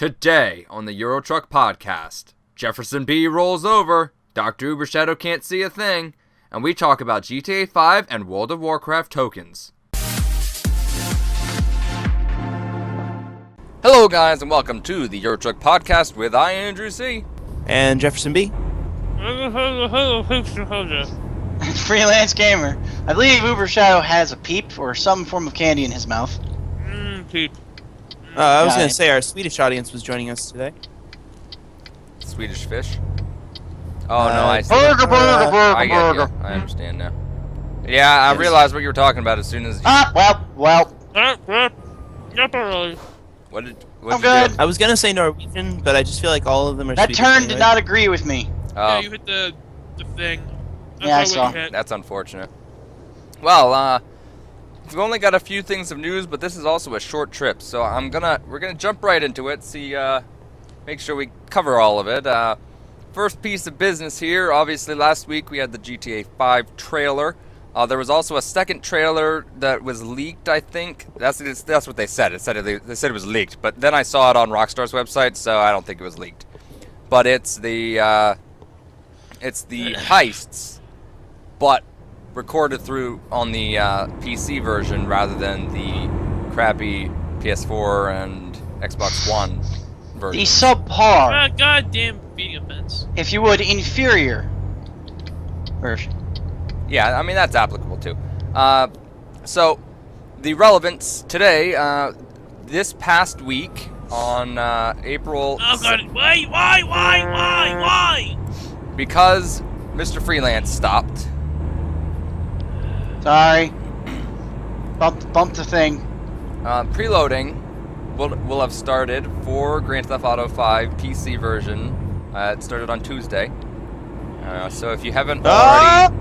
Today on the Euro Truck Podcast, JeffersonB rolls over, Dr. Ubershadow can't see a thing, and we talk about GTA 5 and World of Warcraft tokens. Hello guys, and welcome to the Euro Truck Podcast with I, Andrew C. And JeffersonB. Freelance gamer. I believe Ubershadow has a peep or some form of candy in his mouth. Peep. I was going to say our Swedish audience was joining us today. Swedish fish? Oh no, I see. Burger. I get you. I understand now. Yeah, I realized what you were talking about as soon as you... Well. What did I'm you good. do? I was going to say Norwegian, but I just feel like all of them are That Swedish turn anyway. did not agree with me. Yeah, Oh, you hit the thing. Yeah, I saw. that's unfortunate. Well, we've only got a few things of news, but this is also a short trip, so we're gonna jump right into it. Make sure we cover all of it. First piece of business here. Obviously, last week we had the GTA 5 trailer. There was also a second trailer that was leaked. I think that's what they said. They said it was leaked, but then I saw it on Rockstar's website, so I don't think it was leaked. But it's the heists, but recorded through on the PC version rather than the crappy PS4 and Xbox One version. The subpar, Goddamn beating offense. if you would, inferior version. Yeah, I mean that's applicable too. So the relevance today, this past week on April. Oh god, why? Because Mr. Freelance stopped. Sorry. Bumped the thing. Preloading will have started for Grand Theft Auto 5 PC version. It started on Tuesday. So if you haven't already...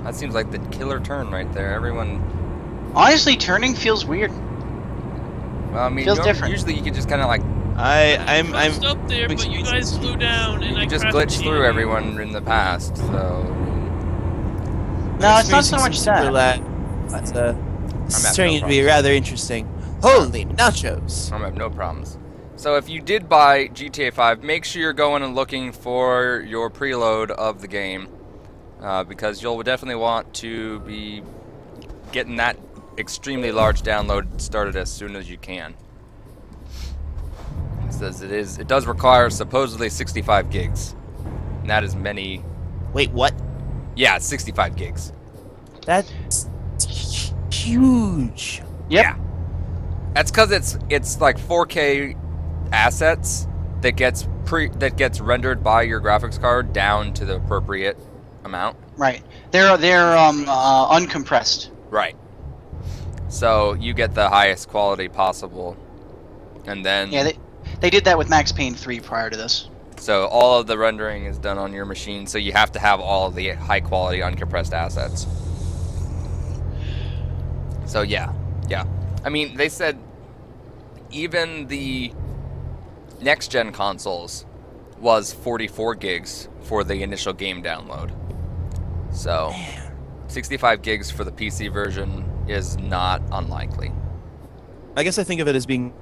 That seems like the killer turn right there. Everyone... Honestly, turning feels weird. Well, I mean, Feels different. Usually you could just kind of like... I'm up there, but you guys flew down and I just crashed glitched into through you. everyone in the past, so... No, it's not so much that. It's no turning to be problems. rather interesting. Holy nachos! I have no problems. So if you did buy GTA 5, make sure you're going and looking for your preload of the game, because you'll definitely want to be getting that extremely large download started as soon as you can. It says it does require supposedly 65 gigs, and that is many. Wait, what? Yeah, it's 65 gigs. That's huge. Yep. Yeah. That's because it's like 4K assets that gets rendered by your graphics card down to the appropriate amount. Right. They're uncompressed. Right. So you get the highest quality possible, and then Yeah, they did that with Max Payne 3 prior to this. so all of the rendering is done on your machine. So you have to have all of the high quality uncompressed assets. So yeah. I mean, they said even the next gen consoles was 44 gigs for the initial game download. So 65 gigs for the PC version is not unlikely. I guess I think of it as being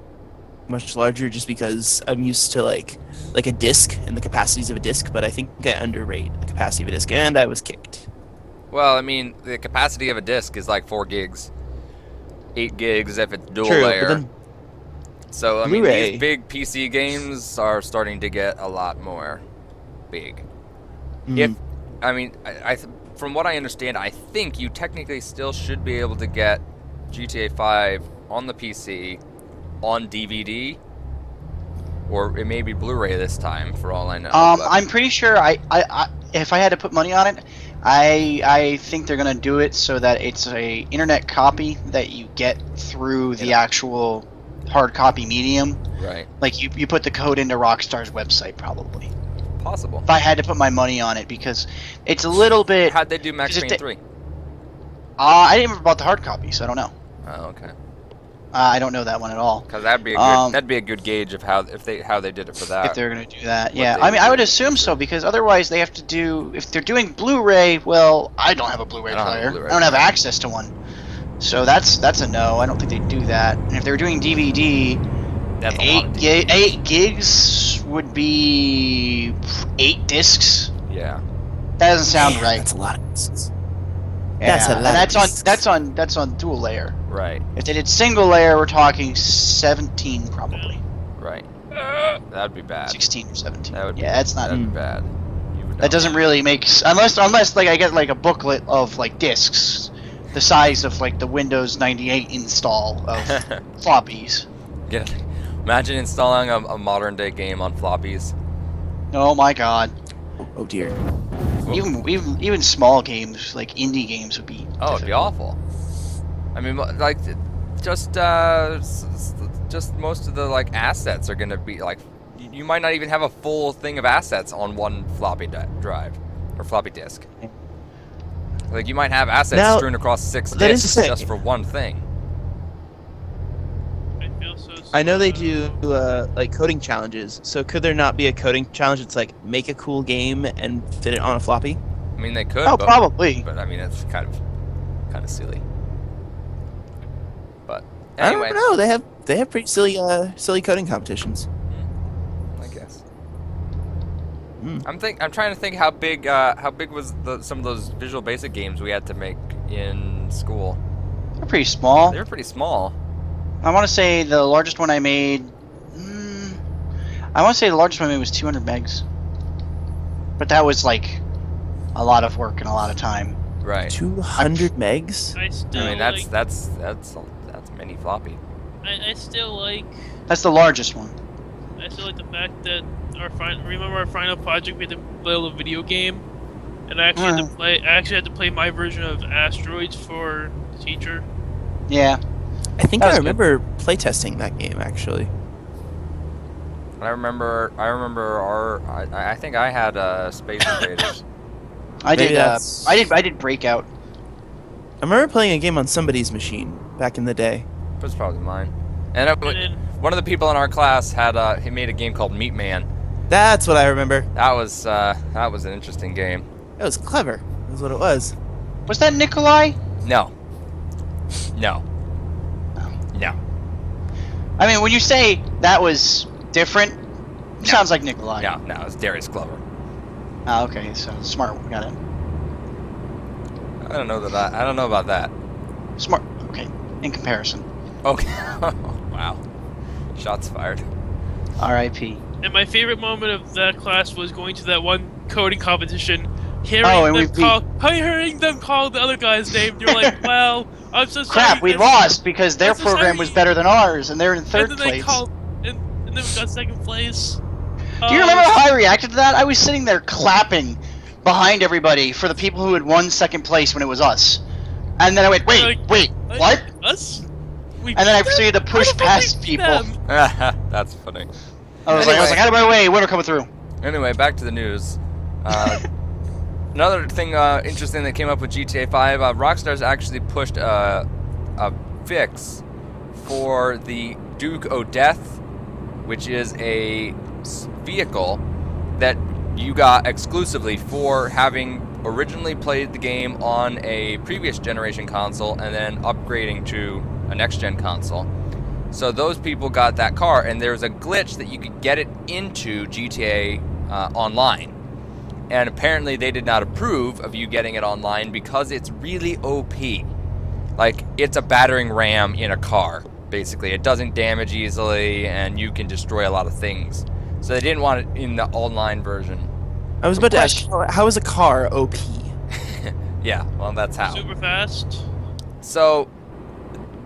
much larger just because I'm used to like a disc and the capacities of a disc, but I think I underrate the capacity of a disc, and I was kicked. Well, I mean, the capacity of a disc is like 4 gigs. 8 gigs if it's dual True, layer. but then So, I mean, Blu-ray. these big PC games are starting to get a lot more big. If, I mean, from what I understand, I think you technically still should be able to get GTA 5 on the PC on DVD, or it may be Blu-ray this time, for all I know. but- I'm pretty sure if I had to put money on it, I think they're gonna do it so that it's a internet copy that you get through the actual hard copy medium. Right. Like you put the code into Rockstar's website probably. Possible. If I had to put my money on it, because it's a little bit. How'd they do Max just Payne a- 3? I didn't ever bought the hard copy, so I don't know. Oh, okay. I don't know that one at all. Because that'd be a good gauge of how they did it for that. If they're gonna do that, What yeah. they I mean, would I would do. assume so, because otherwise they have to do. If they're doing Blu-ray, well, I don't have a Blu-ray I don't have a player. Blu-ray I don't have player. access to one. So that's a no. I don't think they do that. And if they were doing DVD, That's a lot of DVDs. 8 gigs would be 8 discs. Yeah. That doesn't sound Man, right. That's a lot of discs. Yeah, That's a lot and of that's on dual layer. Right. If they did single layer, we're talking 17 probably. Right. That'd be bad. 16 or 17. That would be, Yeah, that's not. That'd be bad. You would That not doesn't really make unless like I get like a booklet of like discs, the size of like the Windows 98 install of floppies. get. Imagine installing a modern day game on floppies. Oh my god. Oh dear. Even small games like indie games would be. Oh, it'd be awful. I mean, like, just most of the like assets are gonna be like, you might not even have a full thing of assets on one floppy drive or floppy disk. Like, you might have assets Now, strewn across 6 that is disks the thing. just for one thing. I feel so I know they sad. do like coding challenges. So could there not be a coding challenge that's like make a cool game and fit it on a floppy? I mean, they could. Oh, but, probably. But I mean, it's kind of silly. But I anyway, don't know. They have pretty silly coding competitions. I guess. Hmm. I'm trying to think how big was some of those Visual Basic games we had to make in school. They're pretty small. They were pretty small. I want to say the largest one I made. I want to say the largest one I made was 200 megs. But that was like a lot of work and a lot of time. Right. 200 megs. I still I mean, like. that's mini floppy. I still like. That's the largest one. I still like the fact that remember our final project, we had to build a video game, and I actually had to play my version of Asteroids for the teacher. Yeah. I think That I was remember playtesting that game actually. I remember I think I had Space Invaders. I Maybe did. that's- I did Breakout. I remember playing a game on somebody's machine back in the day. It was probably mine. And And then one of the people in our class he made a game called Meat Man. That's what I remember. That was an interesting game. It was clever. That's what it was. Was that Nikolai? No. I mean, when you say that was different, it sounds like Nikolai. No, it was Darius Glover. Oh, okay. So smart. Got it. I don't know about that. Smart. Okay. In comparison. Okay. Wow. Shots fired. R.I.P. And my favorite moment of that class was going to that one coding competition, and hearing them call the other guy's name. You're like, "Well, I'm so sorry." Crap, we lost because their I'm so program sorry. was better than ours, and they're in third And then they place. called, and then we got second place. Do you remember how I reacted to that? I was sitting there clapping behind everybody for the people who had won second place when it was us. And then I went, wait, what? Us? We And then I beat them? proceeded to push How the fuck past we beat people. them? That's funny. I was like, out of my way, winner coming through. Anyway, back to the news. Another thing interesting that came up with GTA 5, Rockstar's actually pushed a fix for the Duke O'Death, which is a vehicle that you got exclusively for having originally played the game on a previous generation console and then upgrading to a next-gen console. So those people got that car, and there was a glitch that you could get it into GTA Online. And apparently they did not approve of you getting it online because it's really OP. Like, it's a battering ram in a car, basically. It doesn't damage easily, and you can destroy a lot of things. So they didn't want it in the online version. I was about to ask, how is a car OP? Yeah, well, that's how. Super fast. So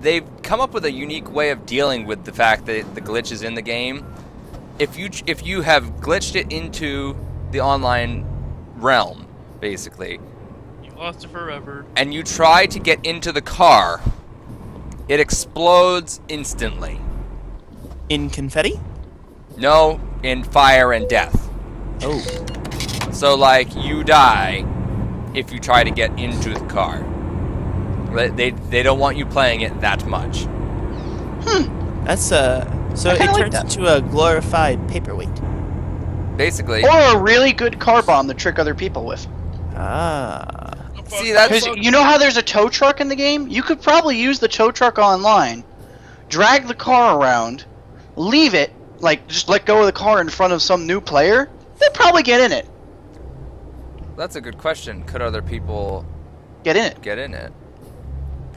they've come up with a unique way of dealing with the fact that the glitch is in the game. If you have glitched it into the online realm, basically, You lost it forever. and you try to get into the car, it explodes instantly. In confetti? No, in fire and death. Oh. So, like, you die if you try to get into the car. They don't want you playing it that much. That's so I it kinda like turns that. into a glorified paperweight. Basically, Or a really good car bomb to trick other people with. Ah. See, that's- Because you know how there's a tow truck in the game? You could probably use the tow truck online, drag the car around, leave it, like just let go of the car in front of some new player, they'll probably get in it. That's a good question. Could other people Get in it. get in it?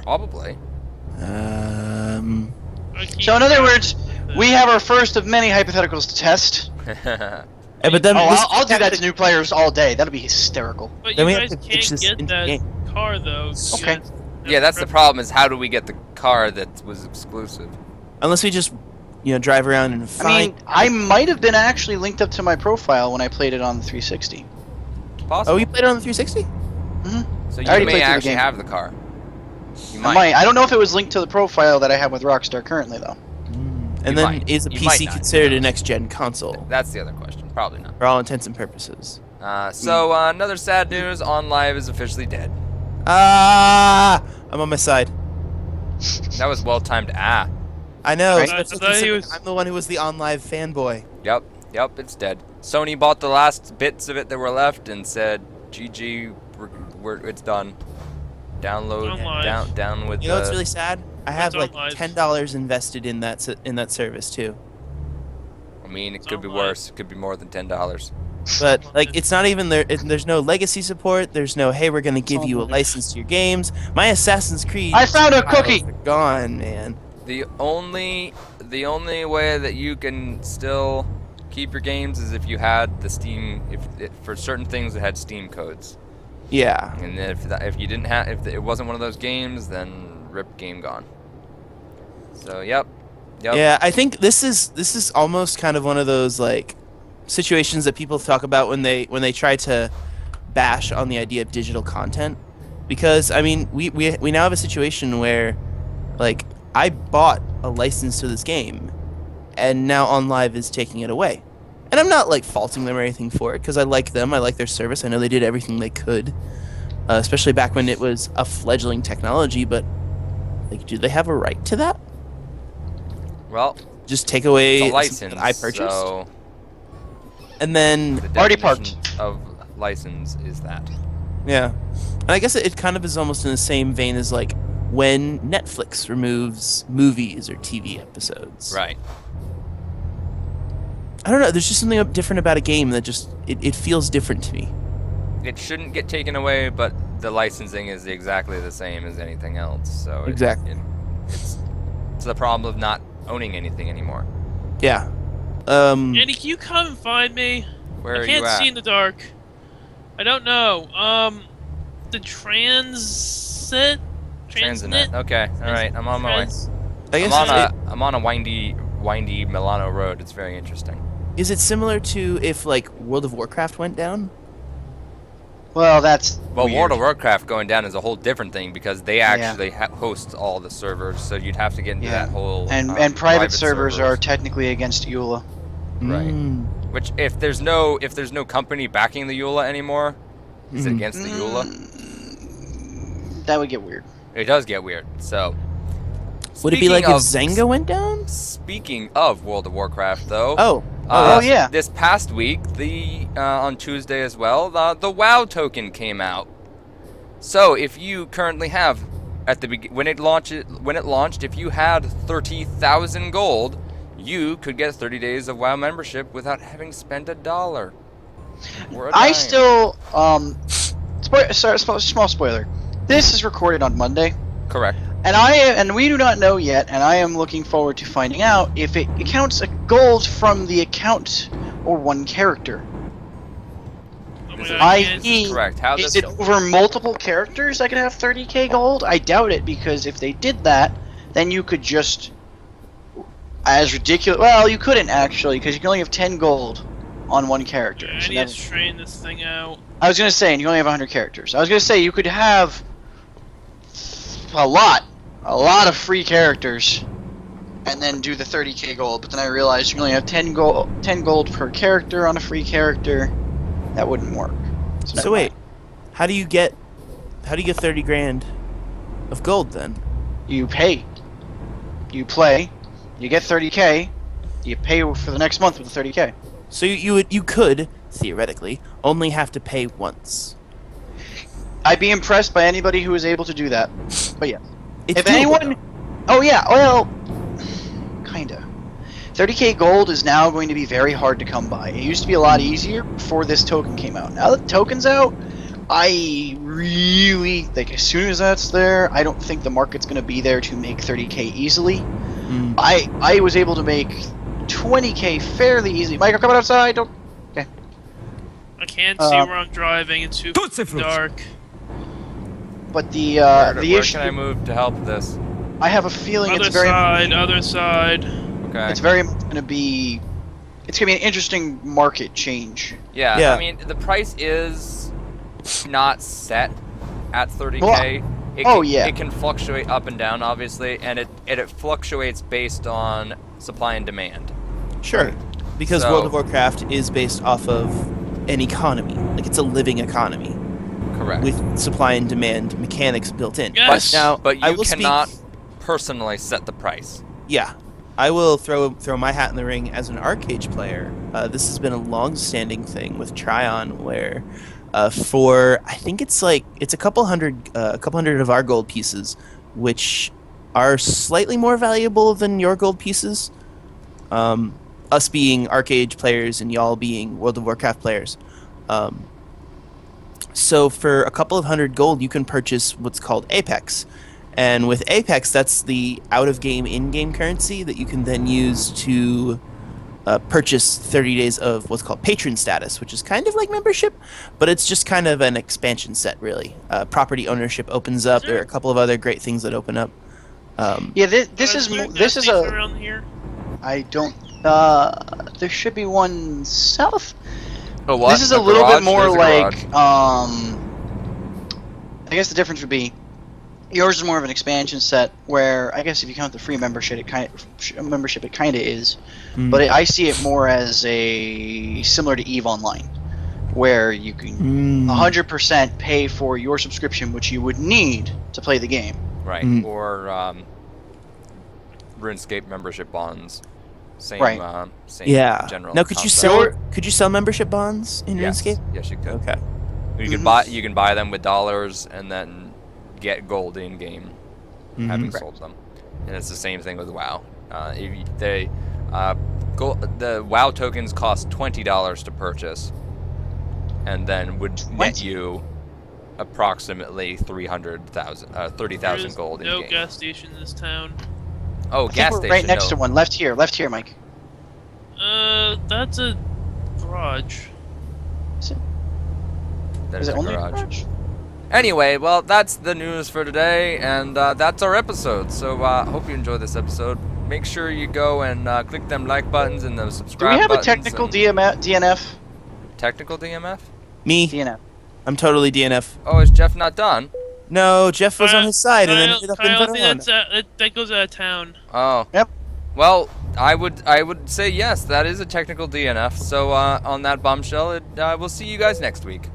Probably. I keep So in other track words, of the- we have our first of many hypotheticals to test. But then Oh, this- I'll do that to new players all day. That'll be hysterical. But Then we you have guys to pitch can't this get into that the game. car though. Okay. because Yeah, that's the problem. Is how do we get the car that was exclusive? Unless we just, drive around and I find. mean, I might have been actually linked up to my profile when I played it on the 360. Possible. Oh, you played it on the 360? So I you already may played through the actually game. have the car. You I might. I don't know if it was linked to the profile that I have with Rockstar currently, though. And You then might. is a You might PC not. considered a next-gen console That's the other question. Probably not. for all intents and purposes? Another sad news. OnLive is officially dead. I'm on my side. That was well timed. Ah. I know. Right. especially I thought he considering was- I'm the one who was the OnLive fanboy. Yep, it's dead. Sony bought the last bits of it that were left and said, "GG, it's done. Download, OnLive. down with You know what's the." really sad? I have What's like OnLive? $10 invested in that service too. I mean, it It's could be OnLive. worse. It could be more than $10. But like, it's not even there. There's no legacy support. There's no, hey, we're gonna give you a OnLive. license to your games. My Assassin's Creed. I found a files cookie! are gone, man. The only way that you can still keep your games is if you had the Steam. For certain things, it had Steam codes. Yeah. And if you didn't have, if it wasn't one of those games, then rip, game gone. So yep. Yeah, I think this is almost kind of one of those like situations that people talk about when they try to bash on the idea of digital content, because I mean we now have a situation where like I bought a license to this game and now OnLive is taking it away, and I'm not like faulting them or anything for it because I like them, I like their service, I know they did everything they could, especially back when it was a fledgling technology, but like, do they have a right to that? Well, Just take away it's a something license. that I purchased, So and then the Already definition of license is that. yeah, and I guess it kind of is almost in the same vein as like when Netflix removes movies or TV episodes. Right. I don't know. There's just something different about a game that just it feels different to me. It shouldn't get taken away, but the licensing is exactly the same as anything else. So Exactly. It's the problem of not owning anything anymore. Yeah. Andy, can you come and find me? Where I are can't you at? see in the dark. I don't know. The Transinet. Transinet. Okay. All right. I'm on my way. I guess I'm on a windy Milano road. It's very interesting. is it similar to if like World of Warcraft went down? Well, that's Well, weird. World of Warcraft going down is a whole different thing because they actually host all the servers, so you'd have to get into Yeah. that whole and private servers are technically against EULA. Right. Mm. Which if there's no company backing the EULA anymore, is it Mhm. against the EULA? That would get weird. It does get weird. So Would it be like if speaking Zynga went down? Speaking of World of Warcraft, though. Oh. Oh, yeah. This past week, on Tuesday as well, the WoW token came out. So if you currently have when it launched, if you had 30,000 gold, you could get 30 days of WoW membership without having spent $1. Or a I dime. still small spoiler. This is recorded on Monday, Correct. and we do not know yet, and I am looking forward to finding out if it counts a gold from the account or one character. Oh my This God, is- I I.e., This is correct. How is does it over multiple characters that could have 30k gold? I doubt it, because if they did that, then you could just, as ridiculous. Well, you couldn't actually, because you can only have 10 gold on one character. I So need that- to train this thing out. I was gonna say, and you only have 100 characters. I was gonna say you could have a lot of free characters, and then do the 30k gold. But then I realized you can only have 10 gold per character on a free character. That wouldn't work. So never wait, how do you get 30 grand of gold then? You pay, you play, you get 30k, you pay for the next month with the 30k. So you could theoretically only have to pay once. I'd be impressed by anybody who is able to do that. But yeah. It's If doable, anyone, though. oh yeah, well, kinda. 30k gold is now going to be very hard to come by. It used to be a lot easier before this token came out. Now that the token's out, I really, like, as soon as that's there, I don't think the market's going to be there to make 30k easily. I was able to make 20k fairly easily. Michael, coming outside. Don't. Okay. I can't see where I'm driving. It's too dark. But the Where issue. can I move to help this? I have a feeling Other it's very. other side. Okay. It's very much going to be. It's going to be an interesting market change. Yeah, I mean, the price is not set at 30k. Well, It can fluctuate up and down, obviously, and it fluctuates based on supply and demand. Sure. Because So- World of Warcraft is based off of an economy. Like, it's a living economy Correct. with supply and demand mechanics built in. Yes. Now, But I you will cannot speak, personally set the price. yeah, I will throw my hat in the ring as an Arcade player. This has been a long-standing thing with Tryon, where for I think it's a couple hundred of our gold pieces, which are slightly more valuable than your gold pieces. Us being Arcade players and y'all being World of Warcraft players. So for a couple of hundred gold, you can purchase what's called Apex. And with Apex, that's the out-of-game, in-game currency that you can then use to purchase 30 days of what's called patron status, which is kind of like membership, but it's just kind of an expansion set, really. Property ownership opens up. There are a couple of other great things that open up. Yeah, this is a. around here. I don't. There should be one south. Oh, what? This is a little bit more like. I guess the difference would be, yours is more of an expansion set, where I guess if you count the free membership, it kind of is. But I see it more as a similar to EVE Online, where you can 100% pay for your subscription, which you would need to play the game. Right. Or RuneScape membership bonds. Same. Right. Same Yeah. general. Now, could you sell membership bonds in Yes. RuneScape? Yes, you could. Okay. You can buy them with dollars and then get gold in game, having sold them. And it's the same thing with WoW. The WoW tokens cost $20 to purchase, and then would net you approximately 30,000 gold in No game. gas station in this town. Oh, I think gas we're station. right next no. to one. Left here, Mike. That's a garage. That Is is it a only a garage. garage? Anyway, well, that's the news for today, and that's our episode. So, hope you enjoyed this episode. Make sure you go and click them like buttons and the Do subscribe we have a buttons technical and- DNF? Technical DMF? Me, DNF. I'm totally DNF. Oh, is Jeff not done? No, Jeff was on his side and then ended up in Kyle, I think Verona. that goes out of town. Oh. Yep. Well, I would say yes, that is a technical DNF. So, on that bombshell, we'll see you guys next week.